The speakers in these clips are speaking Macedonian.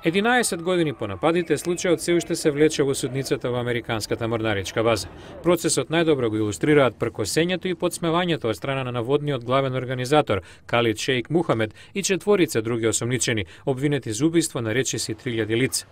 11 години по нападите, случајот се уште се влече во судницата во американската морнаричка база. Процесот најдобро го илустрираат пркосењето и подсмевањето од страна на наводниот главен организатор Калид Шејк Мухамед и четворица други осомничени, обвинети за убиство на речиси 3000 лица.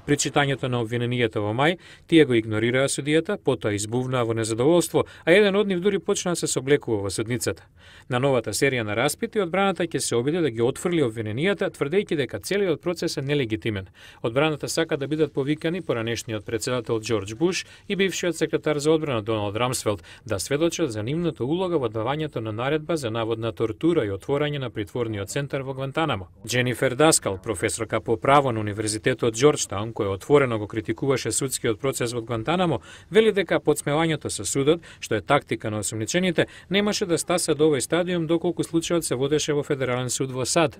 При читањето на обвиненијата во мај, тие го игнорираа судијата, потоа избувнаа во незадоволство, а еден од нив дури почна да се соблекува во судницата. На новата серија на распити, одбраната ќе се обиде да ги отфрли обвиненијата, тврдејќи дека целиот процес е нелегитимен. Одбраната сака да бидат повикани поранешниот председател Џорџ Буш и бившиот секретар за одбрана Доналд Рамсфелд да сведочат за нивната улога во давањето на наредба за наводна тортура и отворање на притворниот центар во Гвантанамо. Дженифер Даскал, професорка по право на Универзитетот Џорџтаун, кој отворено го критикуваше судскиот процес во Гвантанамо, вели дека подсмевањето со судот, што е тактика на осомничените, немаше да стаса до овој стадиум доколку случајот се водеше во Федерален суд во САД.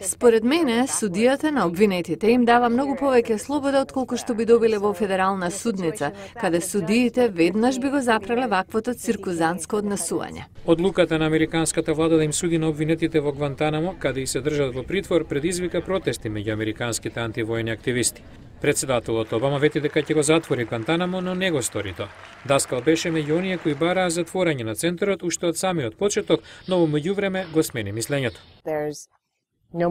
Според мене, судијата на обвинетите им дава многу повеќе слобода отколку што би добиле во федерална судница, каде судиите веднаш би го запреле ваквото циркузантско однесување. Одлуката на американската влада да им суди на обвинетите во Гвантанамо, каде и се држат во притвор, предизвика протести меѓу американските антивојни активисти. Председателот Обама вети дека ќе го затвори Гвантанамо, но не го стори тоа. Даскал беше меѓу оние кои бараа затворање на центарот уште од самиот почеток, но во меѓувреме го смени мислењето. Во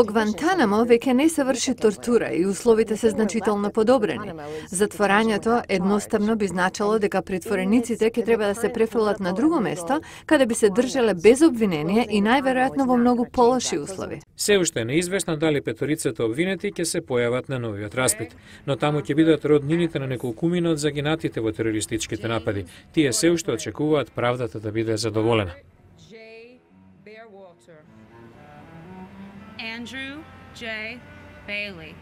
Гвантанамо веќе не се врши тортура и условите се значително подобрени. Затворањето едноставно би значило дека притворениците ќе треба да се префрлат на друго место, каде би се држале без обвинение и најверојатно во многу полоши услови. Се уште е неизвестно дали петорицата обвинети ќе се појават на новиот распит, но таму ќе бидат роднините на неколкумина од загинатите во терористичките напади. Тие се уште очекуваат правдата да биде задоволена. Andrew J. Bailey.